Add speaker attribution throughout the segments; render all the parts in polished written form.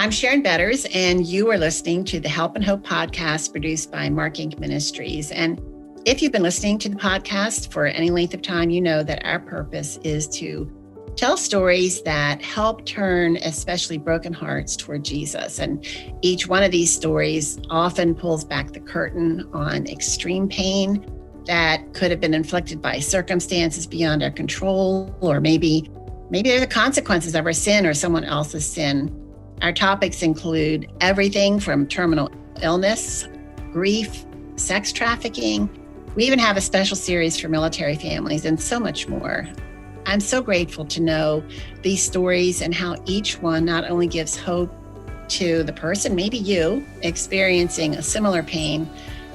Speaker 1: I'm Sharon Betters, and you are listening to the Help and Hope podcast produced by Mark Inc. Ministries. And if you've been listening to the podcast for any length of time, you know that our purpose is to tell stories that help turn especially broken hearts toward Jesus. And each one of these stories often pulls back the curtain on extreme pain that could have been inflicted by circumstances beyond our control, or maybe they're the consequences of our sin or someone else's sin. Our topics include everything from terminal illness, grief, sex trafficking. We even have a special series for military families and so much more. I'm so grateful to know these stories and how each one not only gives hope to the person, maybe you, experiencing a similar pain,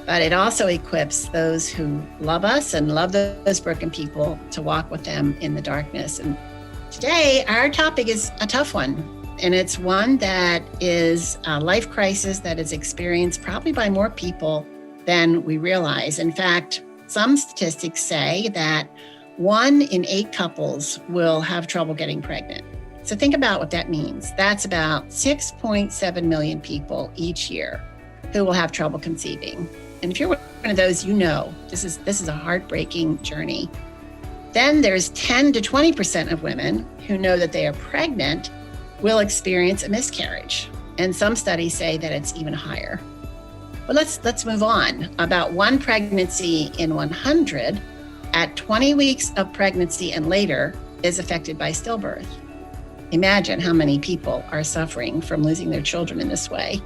Speaker 1: but it also equips those who love us and love those broken people to walk with them in the darkness. And today, our topic is a tough one. And it's one that is a life crisis that is experienced probably by more people than we realize. In fact, some statistics say that 1 in 8 couples will have trouble getting pregnant. So think about what that means. That's about 6.7 million people each year who will have trouble conceiving. And if you're one of those, you know this is a heartbreaking journey. Then there's 10 to 20% of women who know that they are pregnant will experience a miscarriage. And some studies say that it's even higher. But let's move on. About 1 pregnancy in 100 at 20 weeks of pregnancy and later is affected by stillbirth. Imagine how many people are suffering from losing their children in this way.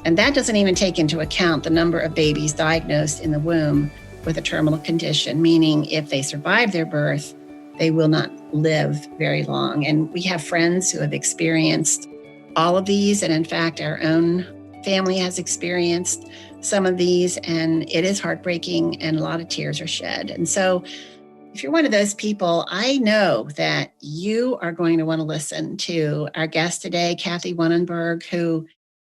Speaker 1: And that doesn't even take into account the number of babies diagnosed in the womb with a terminal condition, meaning if they survive their birth, they will not live very long. And we have friends who have experienced all of these. And in fact, our own family has experienced some of these, and it is heartbreaking and a lot of tears are shed. And so if you're one of those people, I know that you are going to want to listen to our guest today, Kathe Wunnenberg, who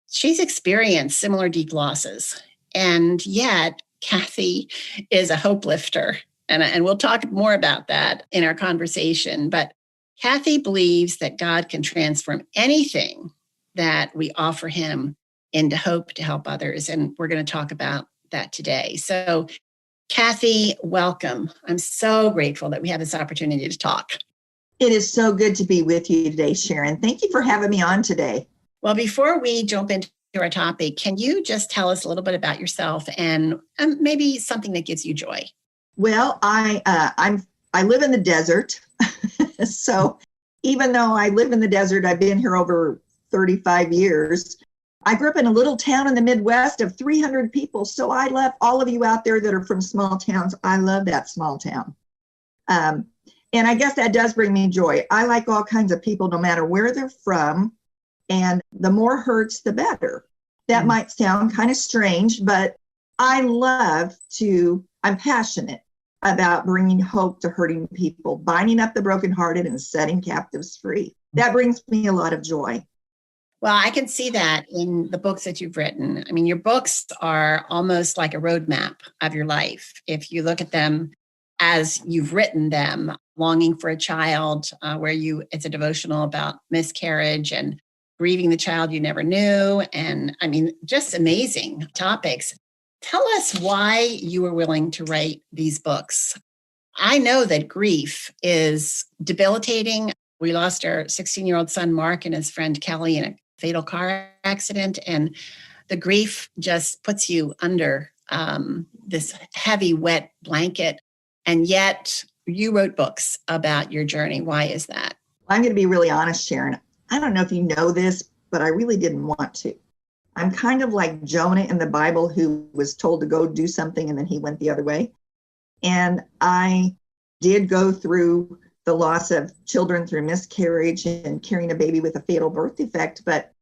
Speaker 1: she's experienced similar deep losses. And yet Kathe is a hopelifter. And we'll talk more about that in our conversation. But Kathe believes that God can transform anything that we offer him into hope to help others. And we're going to talk about that today. So Kathe, welcome. I'm so grateful that we have this opportunity to talk.
Speaker 2: It is so good to be with you today, Sharon. Thank you for having me on today.
Speaker 1: Well, before we jump into our topic, can you just tell us a little bit about yourself and maybe something that gives you joy?
Speaker 2: Well, I live in the desert. So even though I live in the desert, I've been here over 35 years. I grew up in a little town in the Midwest of 300 people. So I love all of you out there that are from small towns. I love that small town. And I guess that does bring me joy. I like all kinds of people, no matter where they're from. And the more hurts, the better. That might sound kind of strange, but I'm passionate about bringing hope to hurting people, binding up the brokenhearted and setting captives free. That brings me a lot of joy.
Speaker 1: Well, I can see that in the books that you've written. I mean, your books are almost like a roadmap of your life. If you look at them as you've written them, Longing for a Child, it's a devotional about miscarriage and grieving the child you never knew. And I mean, just amazing topics. Tell us why you were willing to write these books. I know that grief is debilitating. We lost our 16-year-old son, Mark, and his friend Kelly in a fatal car accident. And the grief just puts you under this heavy, wet blanket. And yet you wrote books about your journey. Why is that?
Speaker 2: I'm going to be really honest, Sharon. I don't know if you know this, but I really didn't want to. I'm kind of like Jonah in the Bible, who was told to go do something and then he went the other way. And I did go through the loss of children through miscarriage and carrying a baby with a fatal birth defect, but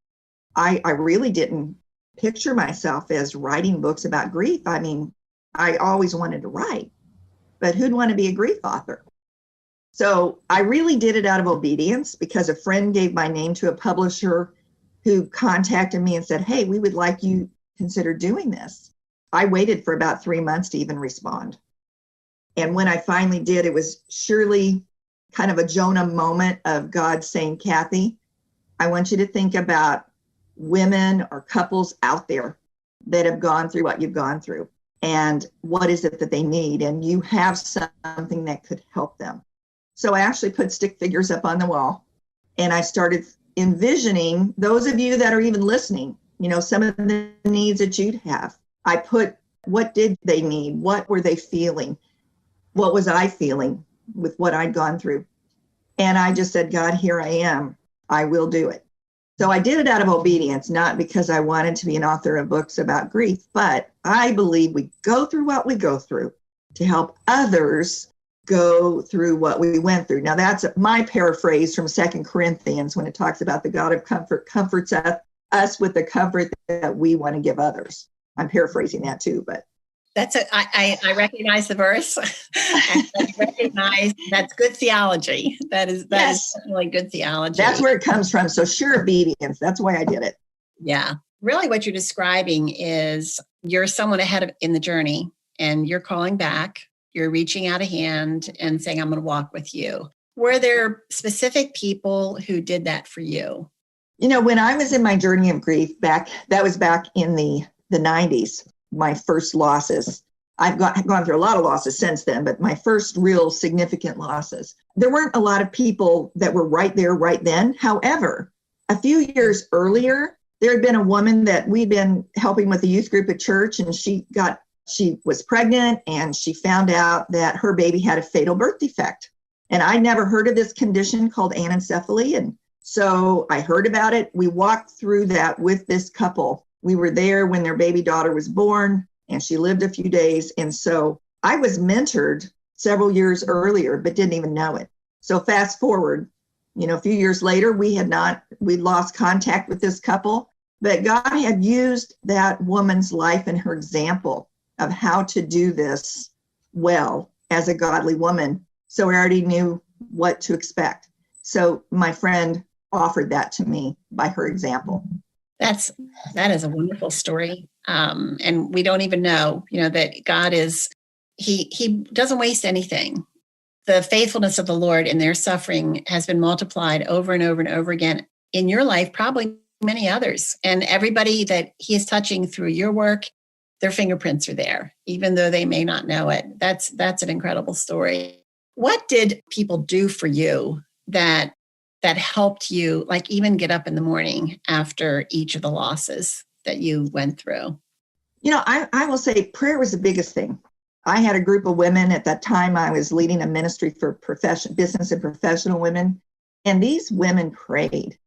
Speaker 2: I really didn't picture myself as writing books about grief. I mean, I always wanted to write, but who'd want to be a grief author? So I really did it out of obedience because a friend gave my name to a publisher who contacted me and said, hey, we would like you to consider doing this. I waited for about 3 months to even respond. And when I finally did, it was surely kind of a Jonah moment of God saying, Kathe, I want you to think about women or couples out there that have gone through what you've gone through, and what is it that they need, and you have something that could help them. So I actually put stick figures up on the wall, and I started envisioning those of you that are even listening, some of the needs that you'd have. I put, what did they need? What were they feeling? What was I feeling with what I'd gone through? And I just said, God, here I am. I will do it. So I did it out of obedience, not because I wanted to be an author of books about grief, but I believe we go through what we go through to help others go through what we went through. Now, that's my paraphrase from 2 Corinthians when it talks about the God of comfort comforts us with the comfort that we want to give others. I'm paraphrasing that too, but
Speaker 1: I recognize the verse. I recognize that's good theology. That is definitely good theology.
Speaker 2: That's where it comes from. So sure obedience. That's why I did it.
Speaker 1: Yeah. Really what you're describing is you're someone ahead in the journey, and you're calling back, you're reaching out a hand and saying, I'm going to walk with you. Were there specific people who did that for you?
Speaker 2: When I was in my journey of grief that was back in the 90s. My first losses. I've gone through a lot of losses since then, but my first real significant losses. There weren't a lot of people that were right there right then. However, a few years earlier, there had been a woman that we'd been helping with a youth group at church, and she was pregnant, and she found out that her baby had a fatal birth defect. And I'd never heard of this condition called anencephaly. And so I heard about it. We walked through that with this couple. We were there when their baby daughter was born, and she lived a few days. And so I was mentored several years earlier, but didn't even know it. So fast forward, a few years later, we lost contact with this couple, but God had used that woman's life and her example of how to do this well as a godly woman. So I already knew what to expect. So my friend offered that to me by her example.
Speaker 1: That is a wonderful story. And we don't even know, that God he doesn't waste anything. The faithfulness of the Lord in their suffering has been multiplied over and over and over again in your life, probably many others. And everybody that he is touching through your work, their fingerprints are there, even though they may not know it. That's an incredible story. What did people do for you that helped you, like, even get up in the morning after each of the losses that you went through?
Speaker 2: I will say prayer was the biggest thing. I had a group of women at that time. I was leading a ministry for business and professional women. And these women prayed.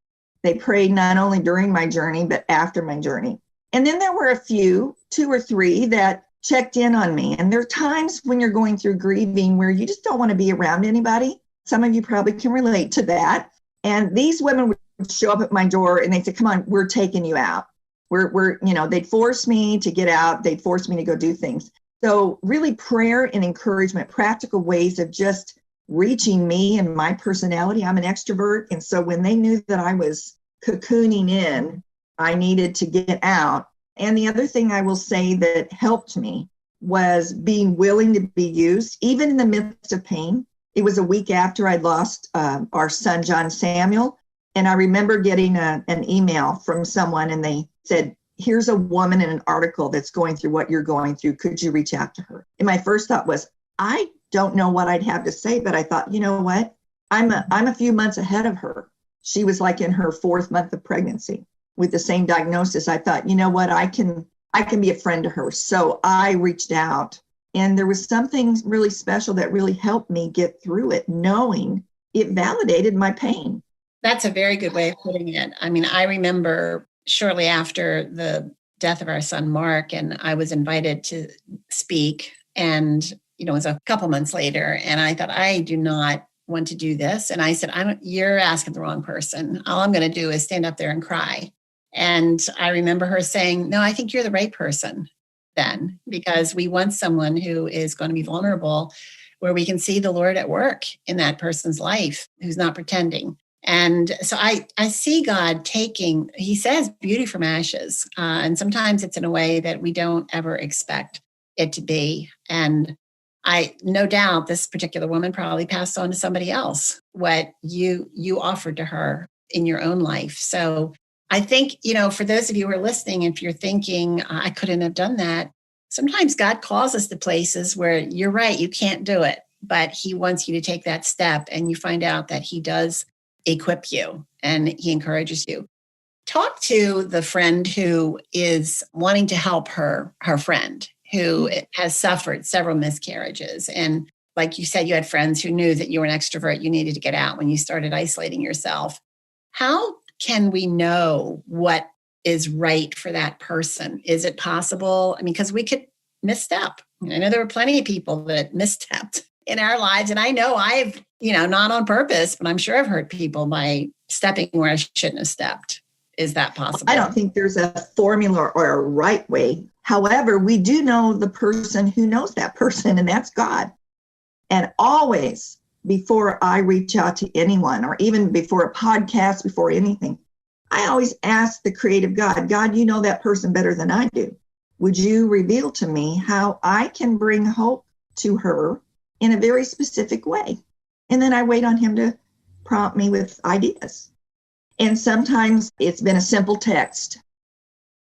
Speaker 2: They prayed not only during my journey, but after my journey. And then there were a few, 2 or 3, that checked in on me. And there are times when you're going through grieving where you just don't want to be around anybody. Some of you probably can relate to that. And these women would show up at my door and they'd say, come on, we're taking you out. They'd force me to get out. They'd force me to go do things. So really prayer and encouragement, practical ways of just reaching me and my personality. I'm an extrovert. And so when they knew that I was cocooning in, I needed to get out. And the other thing I will say that helped me was being willing to be used, even in the midst of pain. It was a week after I'd lost our son, John Samuel. And I remember getting an email from someone, and they said, here's a woman in an article that's going through what you're going through. Could you reach out to her? And my first thought was, I don't know what I'd have to say, but I thought, you know what? I'm a few months ahead of her. She was like in her 4th month of pregnancy with the same diagnosis. I thought, you know what? I can be a friend to her. So I reached out. And there was something really special that really helped me get through it, knowing it validated my pain.
Speaker 1: That's a very good way of putting it. I mean, I remember shortly after the death of our son, Mark, and I was invited to speak. And, it was a couple months later. And I thought, I do not want to do this. And I said, you're asking the wrong person. All I'm going to do is stand up there and cry. And I remember her saying, no, I think you're the right person then, because we want someone who is going to be vulnerable, where we can see the Lord at work in that person's life, who's not pretending. And so I see God taking, he says, beauty from ashes. And sometimes it's in a way that we don't ever expect it to be. And no doubt this particular woman probably passed on to somebody else what you offered to her in your own life. So I think, for those of you who are listening, if you're thinking, I couldn't have done that, sometimes God calls us to places where you're right, you can't do it, but he wants you to take that step, and you find out that he does equip you and he encourages you. Talk to the friend who is wanting to help her friend who has suffered several miscarriages. And like you said, you had friends who knew that you were an extrovert, you needed to get out when you started isolating yourself. How can we know what is right for that person? Is it possible? I mean, because we could misstep. I know there were plenty of people that misstepped in our lives. And I know I've, not on purpose, but I'm sure I've hurt people by stepping where I shouldn't have stepped. Is that possible?
Speaker 2: I don't think there's a formula or a right way. However, we do know the person who knows that person, and that's God. And always, before I reach out to anyone, or even before a podcast, before anything, I always ask the creative God, you know that person better than I do. Would you reveal to me how I can bring hope to her in a very specific way? And then I wait on him to prompt me with ideas. And sometimes it's been a simple text.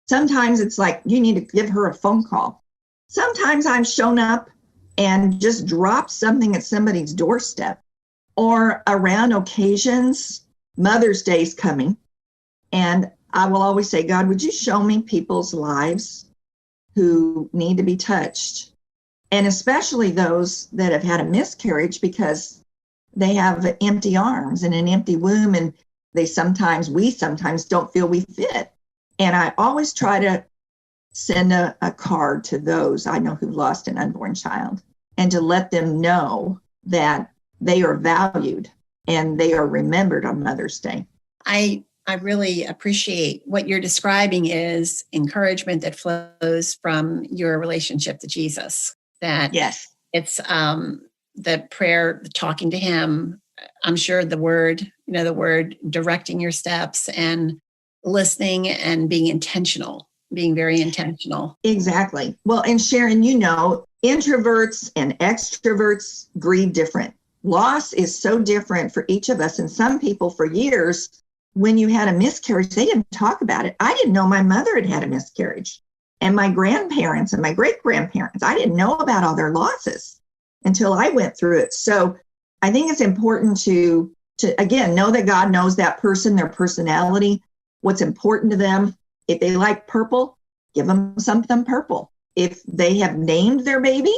Speaker 2: Sometimes it's like, you need to give her a phone call. Sometimes I've shown up and just dropped something at somebody's doorstep, or around occasions. Mother's Day's coming, and I will always say, God, would you show me people's lives who need to be touched? And especially those that have had a miscarriage, because they have empty arms and an empty womb, and we sometimes don't feel we fit. And I always try to send a card to those I know who've lost an unborn child, and to let them know that they are valued and they are remembered on Mother's Day.
Speaker 1: I really appreciate what you're describing is encouragement that flows from your relationship to Jesus. That
Speaker 2: yes,
Speaker 1: it's the prayer, talking to him. I'm sure the word directing your steps and listening and being very intentional.
Speaker 2: Exactly. Well, and Sharon, introverts and extroverts grieve different. Loss is so different for each of us. And some people, for years, when you had a miscarriage, they didn't talk about it. I didn't know my mother had a miscarriage, and my grandparents and my great-grandparents. I didn't know about all their losses until I went through it. So I think it's important to again, know that God knows that person, their personality, what's important to them. If they like purple, give them something purple. If they have named their baby,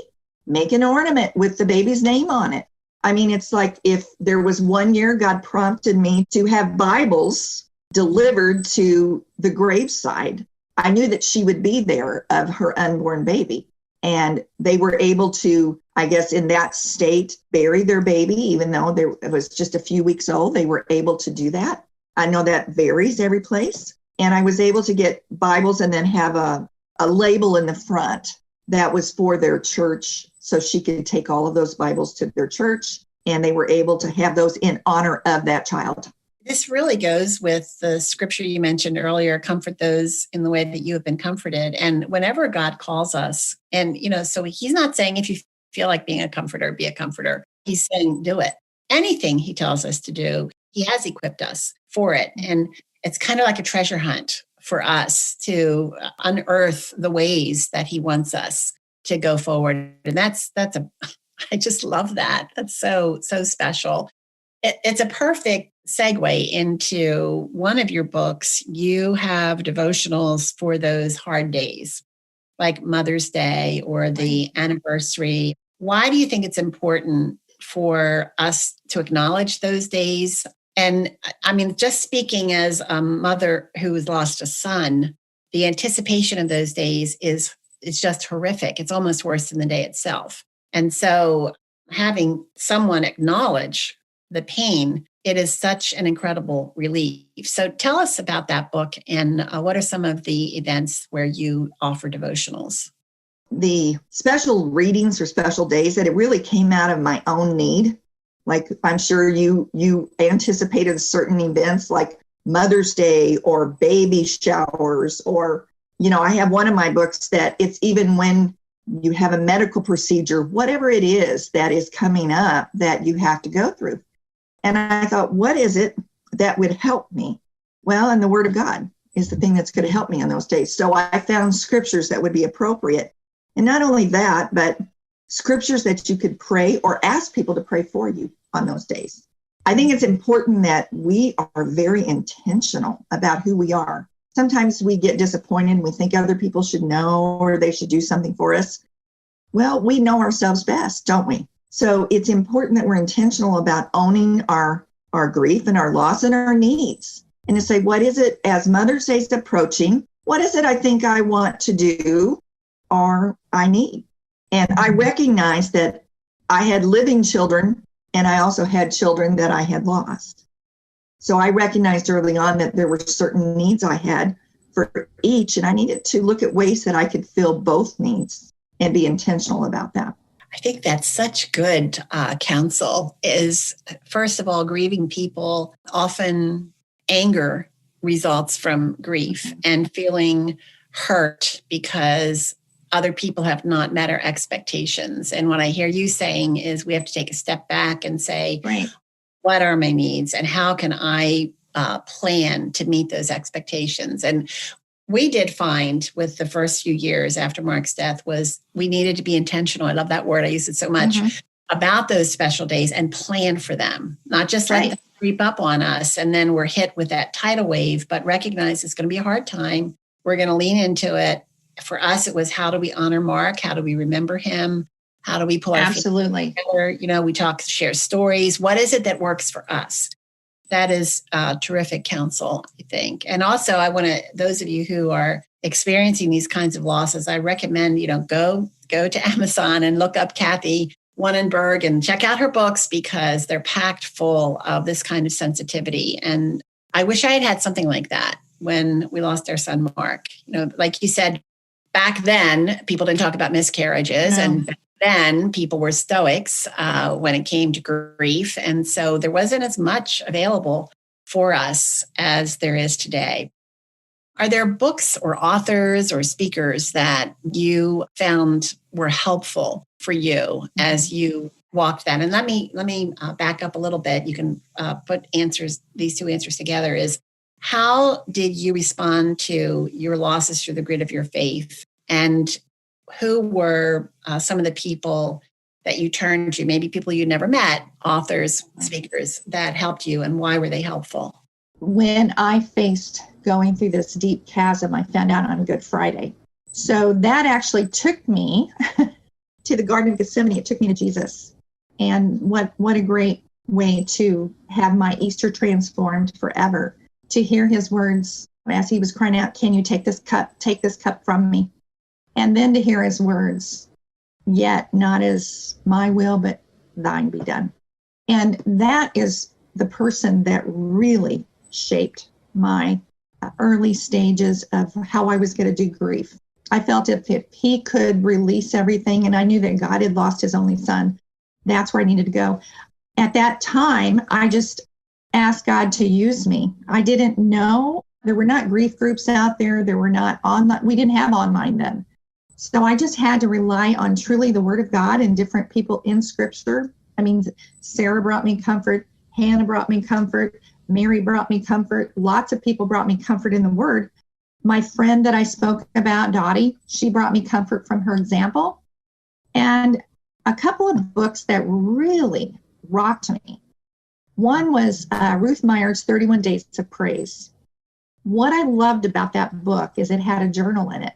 Speaker 2: make an ornament with the baby's name on it. I mean, it's like, if there was one year God prompted me to have Bibles delivered to the graveside, I knew that she would be there of her unborn baby. And they were able to, I guess, in that state, bury their baby, even though it was just a few weeks old. They were able to do that. I know that varies every place. And I was able to get Bibles and then have a label in the front that was for their church, so she could take all of those Bibles to their church, and they were able to have those in honor of that child.
Speaker 1: This really goes with the scripture you mentioned earlier, comfort those in the way that you have been comforted. And whenever God calls us, and, so he's not saying if you feel like being a comforter, be a comforter. He's saying do it. Anything he tells us to do, he has equipped us for it. And it's kind of like a treasure hunt for us to unearth the ways that he wants us to go forward. And I just love that. That's so special. It's a perfect segue into one of your books. You have devotionals for those hard days, like Mother's Day or the anniversary. Why do you think it's important for us to acknowledge those days? And I mean, just speaking as a mother who has lost a son, the anticipation of those days is just horrific. It's almost worse than the day itself. And so having someone acknowledge the pain, it is such an incredible relief. So tell us about that book, and what are some of the events where you offer devotionals?
Speaker 2: The special readings or special days, that it really came out of my own need. Like, I'm sure you anticipated certain events like Mother's Day or baby showers, or, I have one of my books that it's even when you have a medical procedure, whatever it is that is coming up that you have to go through. And I thought, what is it that would help me Well, and the Word of God is the thing that's going to help me on those days. So I found scriptures that would be appropriate. And not only that, but scriptures that you could pray or ask people to pray for you on those days. I think it's important that we are very intentional about who we are. Sometimes we get disappointed and we think other people should know or they should do something for us. Well, we know ourselves best, don't we? So it's important that we're intentional about owning our grief and our loss and our needs. And to say, what is it as Mother's Day is approaching? What is it I think I want to do or I need? And I recognize that I had living children and I also had children that I had lost. So I recognized early on that there were certain needs I had for each, and I needed to look at ways that I could fill both needs and be intentional about that.
Speaker 1: I think that's such good counsel is, first of all, grieving people often anger results from grief and feeling hurt because other people have not met our expectations. And what I hear you saying is we have to take a step back and say,
Speaker 2: right,
Speaker 1: what are my needs and how can I plan to meet those expectations? And we did find with the first few years after Mark's death was we needed to be intentional. I love that word. I use it so much about those special days and plan for them, not just let them creep up on us. And then we're hit with that tidal wave, but recognize it's going to be a hard time. We're going to lean into it. For us, it was how do we honor Mark? How do we remember him? How do we pull our
Speaker 2: absolutely
Speaker 1: together? You know, we talk, share stories. What is it that works for us? That is terrific counsel, I think. And also, I want to, those of you who are experiencing these kinds of losses, I recommend, go to Amazon and look up Kathe Wunnenberg and check out her books because they're packed full of this kind of sensitivity. And I wish I had had something like that when we lost our son, Mark. Like you said, back then, people didn't talk about miscarriages and back then people were stoics when it came to grief. And so there wasn't as much available for us as there is today. Are there books or authors or speakers that you found were helpful for you as you walked that? And let me back up a little bit. You can put these two answers together is, how did you respond to your losses through the grid of your faith? And who were some of the people that you turned to, maybe people you never met, authors, speakers, that helped you, and why were they helpful?
Speaker 3: When I faced going through this deep chasm, I found out on Good Friday. So that actually took me to the Garden of Gethsemane. It took me to Jesus. And what a great way to have my Easter transformed forever, to hear his words as he was crying out, "Can you take this cup from me?" And then to hear his words, "Yet not as my will, but thine be done." And that is the person that really shaped my early stages of how I was going to do grief. I felt if he could release everything, and I knew that God had lost his only son, that's where I needed to go. At that time, I just asked God to use me. I didn't know. There were not grief groups out there. There were not online. We didn't have online then. So I just had to rely on truly the Word of God and different people in Scripture. I mean, Sarah brought me comfort. Hannah brought me comfort. Mary brought me comfort. Lots of people brought me comfort in the Word. My friend that I spoke about, Dottie, she brought me comfort from her example. And a couple of books that really rocked me. One was Ruth Meyer's 31 Days of Praise. What I loved about that book is it had a journal in it,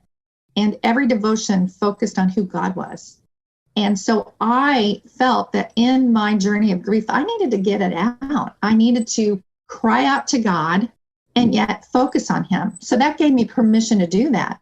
Speaker 3: and every devotion focused on who God was. And so I felt that in my journey of grief, I needed to get it out. I needed to cry out to God and yet focus on him. So that gave me permission to do that.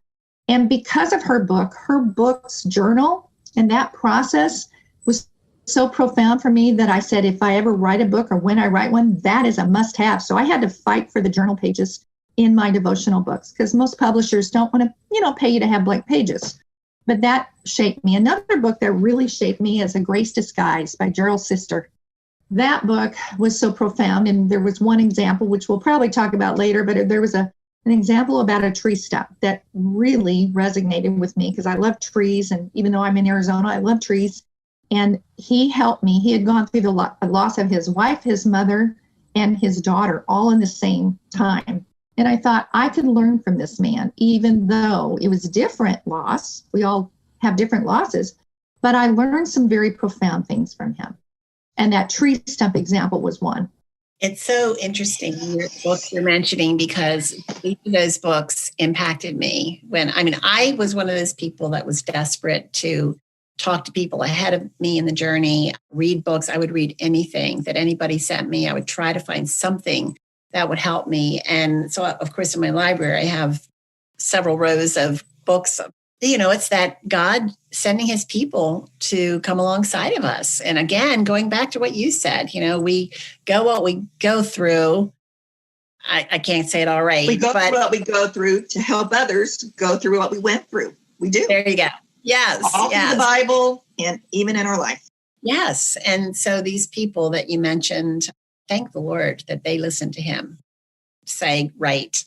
Speaker 3: And because of her book's journal and that process was so profound for me that I said, if I ever write a book or when I write one, that is a must-have. So I had to fight for the journal pages in my devotional books because most publishers don't want to, pay you to have blank pages. But that shaped me. Another book that really shaped me is A Grace Disguised by Gerald's sister. That book was so profound. And there was one example, which we'll probably talk about later, but there was an example about a tree stump that really resonated with me because I love trees. And even though I'm in Arizona, I love trees. And he helped me. He had gone through the loss of his wife, his mother, and his daughter all in the same time. And I thought I could learn from this man, even though it was different loss. We all have different losses, but I learned some very profound things from him. And that tree stump example was one.
Speaker 1: It's so interesting, your books you're mentioning, because each of those books impacted me I was one of those people that was desperate to talk to people ahead of me in the journey, read books. I would read anything that anybody sent me. I would try to find something that would help me. And so, of course, in my library, I have several rows of books. It's that God sending his people to come alongside of us. And again, going back to what you said, we go what we go through. I can't say it all right.
Speaker 2: We go through what we go through to help others go through what we went through. We do.
Speaker 1: There you go. Yes.
Speaker 2: All
Speaker 1: yes.
Speaker 2: through the Bible and even in our life.
Speaker 1: Yes. And so these people that you mentioned, thank the Lord that they listened to him say, write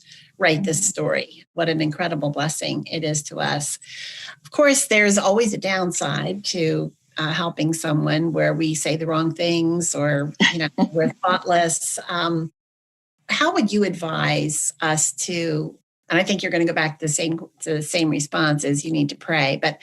Speaker 1: this story. What an incredible blessing it is to us. Of course, there's always a downside to helping someone where we say the wrong things or we're thoughtless. How would you advise us to, and I think you're going to go back to the same response as you need to pray, but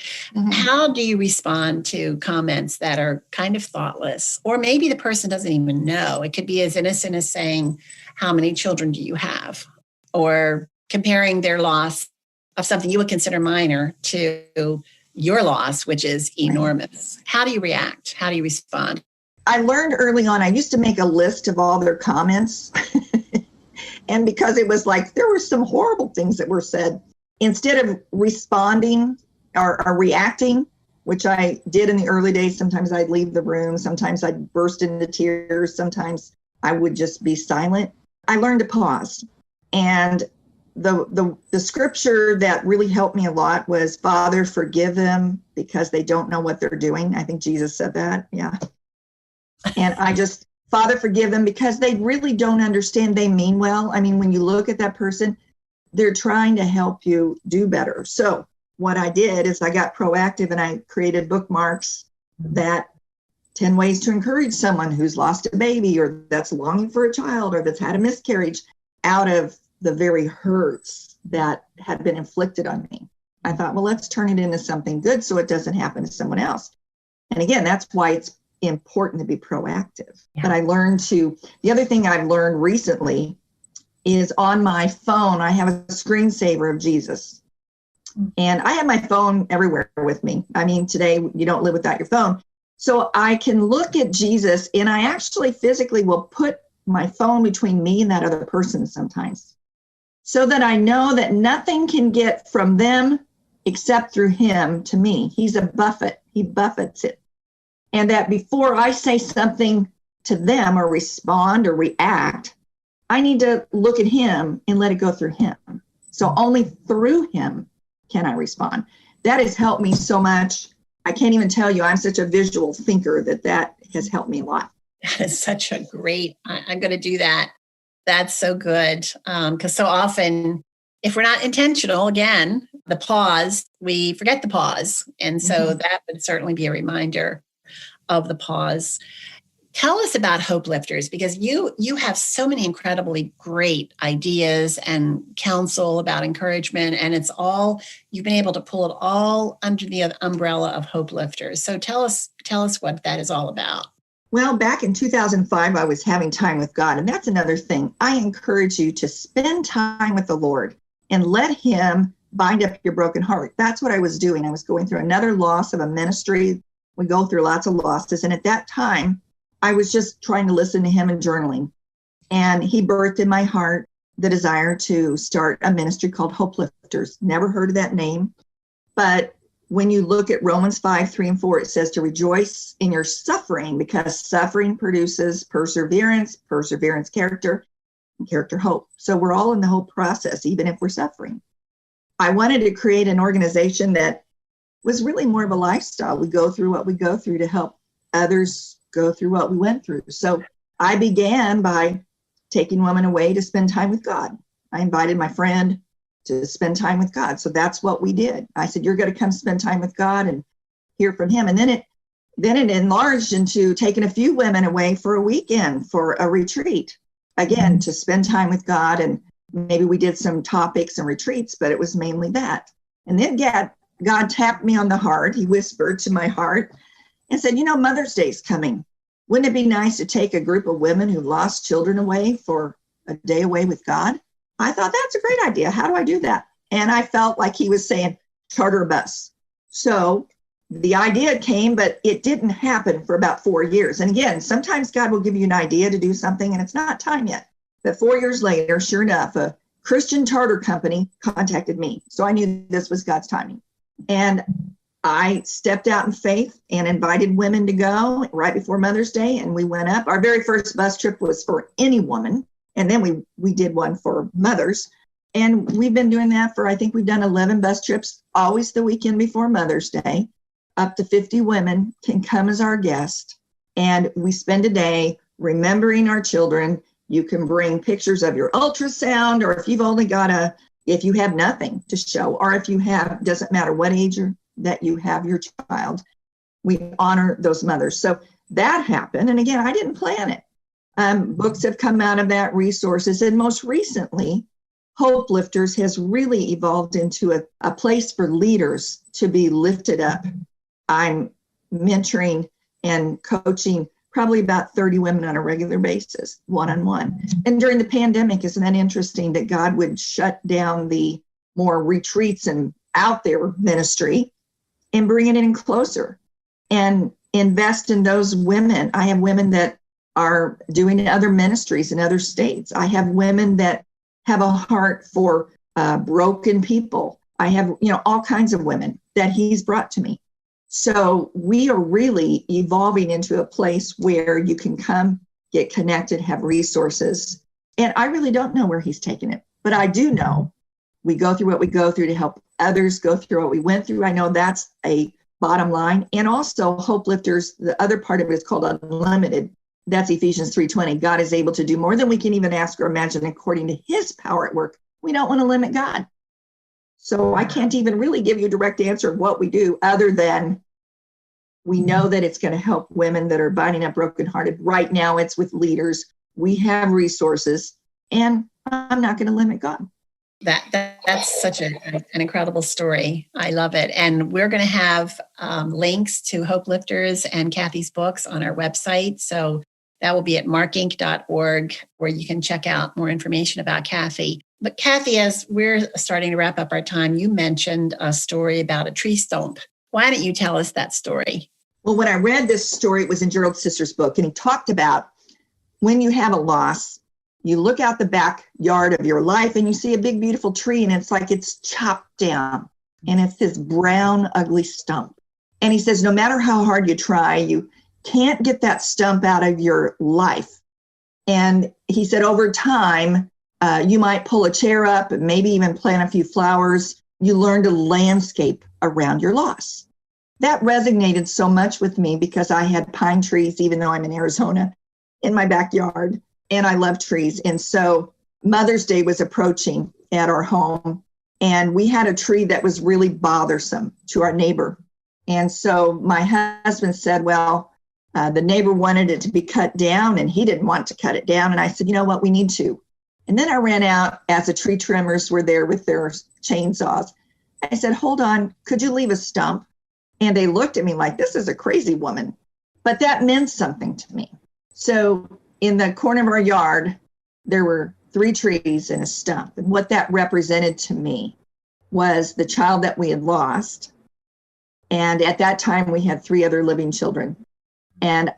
Speaker 1: how do you respond to comments that are kind of thoughtless? Or maybe the person doesn't even know. It could be as innocent as saying, how many children do you have? Or comparing their loss of something you would consider minor to your loss, which is enormous. How do you react? How do you respond?
Speaker 2: I learned early on, I used to make a list of all their comments. And because it was like, there were some horrible things that were said, instead of responding or reacting, which I did in the early days, sometimes I'd leave the room, sometimes I'd burst into tears, sometimes I would just be silent. I learned to pause. And the scripture that really helped me a lot was, Father, forgive them because they don't know what they're doing. I think Jesus said that. Yeah. And Father, forgive them because they really don't understand. They mean well. I mean, when you look at that person, they're trying to help you do better. So what I did is I got proactive and I created bookmarks that 10 ways to encourage someone who's lost a baby or that's longing for a child or that's had a miscarriage out of the very hurts that had been inflicted on me. I thought, well, let's turn it into something good so it doesn't happen to someone else. And again, that's why it's important to be proactive. Yeah. But the other thing I've learned recently is on my phone, I have a screensaver of Jesus. And I have my phone everywhere with me. I mean, today you don't live without your phone. So I can look at Jesus and I actually physically will put my phone between me and that other person sometimes, so that I know that nothing can get from them except through him to me. He's a buffet. He buffets it. And that before I say something to them or respond or react, I need to look at him and let it go through him. So only through him can I respond. That has helped me so much. I can't even tell you, I'm such a visual thinker that has helped me a lot.
Speaker 1: That is such a great, I'm going to do that. That's so good. Because so often, if we're not intentional, again, the pause, we forget the pause. And so that would certainly be a reminder of the pause. Tell us about Hopelifters, because you have so many incredibly great ideas and counsel about encouragement, and it's all, you've been able to pull it all under the umbrella of Hopelifters. So tell us what that is all about.
Speaker 2: Well, back in 2005, I was having time with God, and that's another thing. I encourage you to spend time with the Lord and let him bind up your broken heart. That's what I was doing. I was going through another loss of a ministry. We go through lots of losses, and at that time, I was just trying to listen to him and journaling. And he birthed in my heart the desire to start a ministry called Hopelifters. Never heard of that name. But when you look at Romans 5:3-4, it says to rejoice in your suffering, because suffering produces perseverance, perseverance character, and character hope. So we're all in the hope process, even if we're suffering. I wanted to create an organization that was really more of a lifestyle. We go through what we go through to help others go through what we went through. So I began by taking women away to spend time with God. I invited my friend to spend time with God. So that's what we did. I said, you're going to come spend time with God and hear from him. And then it enlarged into taking a few women away for a weekend for a retreat, again, to spend time with God. And Maybe we did some topics and retreats, but it was mainly that. And then God tapped me on the heart. He whispered to my heart and said, Mother's Day is coming. Wouldn't it be nice to take a group of women who lost children away for a day away with God? I thought, that's a great idea. How do I do that? And I felt like he was saying, charter a bus. So the idea came, but it didn't happen for about 4 years. And again, sometimes God will give you an idea to do something and it's not time yet. But 4 years later, sure enough, a Christian charter company contacted me. So I knew this was God's timing. And I stepped out in faith and invited women to go right before Mother's Day. And we went up. Our very first bus trip was for any woman. And then we did one for mothers. And we've been doing that I think we've done 11 bus trips, always the weekend before Mother's Day. Up to 50 women can come as our guest. And we spend a day remembering our children. You can bring pictures of your ultrasound, or if you've only if you have nothing to show, or if you have, doesn't matter what age that you have your child, we honor those mothers. So that happened. And again, I didn't plan it. Books have come out of that, resources. And most recently, Hopelifters has really evolved into a place for leaders to be lifted up. I'm mentoring and coaching probably about 30 women on a regular basis, one-on-one. And during the pandemic, isn't that interesting that God would shut down the more retreats and out there ministry and bring it in closer and invest in those women. I have women that are doing other ministries in other states. I have women that have a heart for broken people. I have, all kinds of women that he's brought to me. So we are really evolving into a place where you can come, get connected, have resources. And I really don't know where he's taking it, but I do know we go through what we go through to help others go through what we went through. I know that's a bottom line. And also Hopelifters, the other part of it is called Unlimited. That's Ephesians 3:20. God is able to do more than we can even ask or imagine according to his power at work. We don't want to limit God. So I can't even really give you a direct answer of what we do other than we know that it's going to help women that are binding up brokenhearted. Right now it's with leaders. We have resources, and I'm not going to limit God.
Speaker 1: That's such an incredible story. I love it. And we're going to have links to Hopelifters and Kathe's books on our website. So that will be at markinc.org, where you can check out more information about Kathe. But Kathe, as we're starting to wrap up our time, you mentioned a story about a tree stump. Why don't you tell us that story?
Speaker 2: Well, when I read this story, it was in Gerald Sister's book, and he talked about when you have a loss, you look out the backyard of your life and you see a big, beautiful tree, and it's like it's chopped down, and it's this brown, ugly stump. And he says, no matter how hard you try, you can't get that stump out of your life. And he said, over time, you might pull a chair up and maybe even plant a few flowers. You learn to landscape around your loss. That resonated so much with me because I had pine trees, even though I'm in Arizona, in my backyard, and I love trees. And so Mother's Day was approaching at our home, and we had a tree that was really bothersome to our neighbor. And so my husband said, well, the neighbor wanted it to be cut down, and he didn't want to cut it down. And I said, you know what, we need to. And then I ran out as the tree trimmers were there with their chainsaws. I said, hold on, could you leave a stump? And they looked at me like, this is a crazy woman. But that meant something to me. So in the corner of our yard, there were 3 trees and a stump. And what that represented to me was the child that we had lost. And at that time, we had 3 other living children. And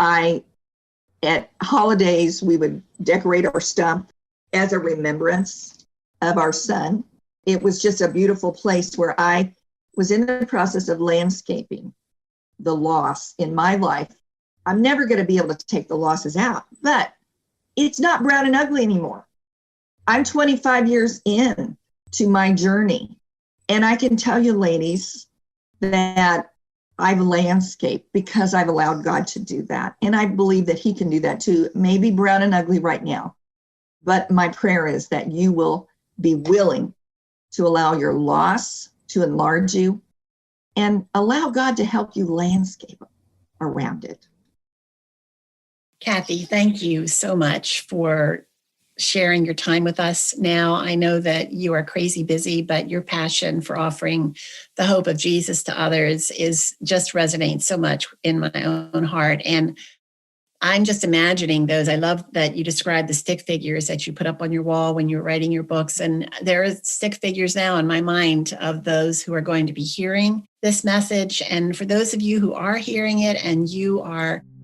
Speaker 2: at holidays, we would decorate our stump as a remembrance of our son. It was just a beautiful place where I was in the process of landscaping the loss in my life. I'm never going to be able to take the losses out, but it's not brown and ugly anymore. I'm 25 years in to my journey. And I can tell you, ladies, that I've landscaped because I've allowed God to do that. And I believe that he can do that too. Maybe brown and ugly right now. But my prayer is that you will be willing to allow your loss to enlarge you and allow God to help you landscape around it.
Speaker 1: Kathe, thank you so much for sharing your time with us now. I know that you are crazy busy, but your passion for offering the hope of Jesus to others is just resonates so much in my own heart. And I'm just imagining those. I love that you described the stick figures that you put up on your wall when you were writing your books. And there are stick figures now in my mind of those who are going to be hearing this message. And for those of you who are hearing it, and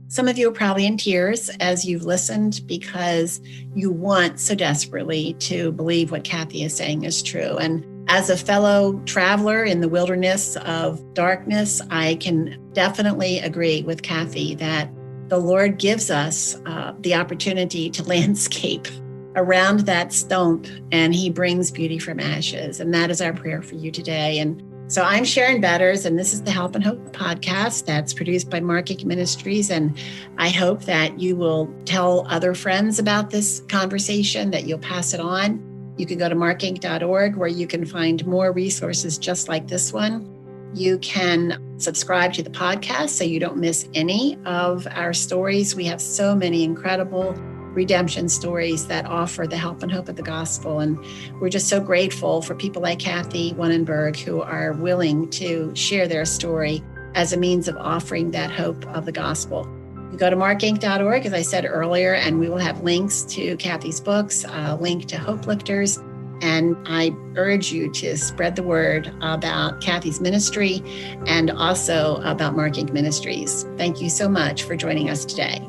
Speaker 1: some of you are probably in tears as you've listened because you want so desperately to believe what Kathe is saying is true. And as a fellow traveler in the wilderness of darkness, I can definitely agree with Kathe that the Lord gives us the opportunity to landscape around that stump, and he brings beauty from ashes. And that is our prayer for you today. And so I'm Sharon Betters, and this is the Help and Hope podcast that's produced by Mark Inc. Ministries. And I hope that you will tell other friends about this conversation, that you'll pass it on. You can go to markinc.org where you can find more resources just like this one. You can subscribe to the podcast so you don't miss any of our stories. We have so many incredible redemption stories that offer the help and hope of the gospel. And we're just so grateful for people like Kathe Wunnenberg who are willing to share their story as a means of offering that hope of the gospel. You go to markinc.org, as I said earlier, and we will have links to Kathe's books, a link to Hopelifters. And I urge you to spread the word about Kathe's ministry and also about Mark Inc. Ministries. Thank you so much for joining us today.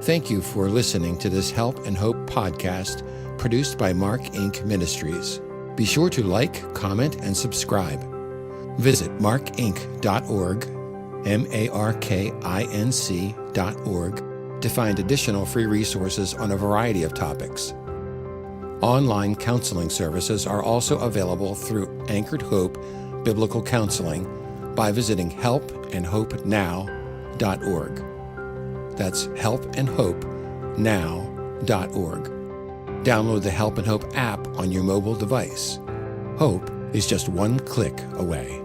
Speaker 4: Thank you for listening to this Help and Hope podcast produced by Mark Inc. Ministries. Be sure to like, comment, and subscribe. Visit markinc.org, markinc.org, to find additional free resources on a variety of topics. Online counseling services are also available through Anchored Hope Biblical Counseling by visiting helpandhopenow.org. That's helpandhopenow.org. Download the Help and Hope app on your mobile device. Hope is just one click away.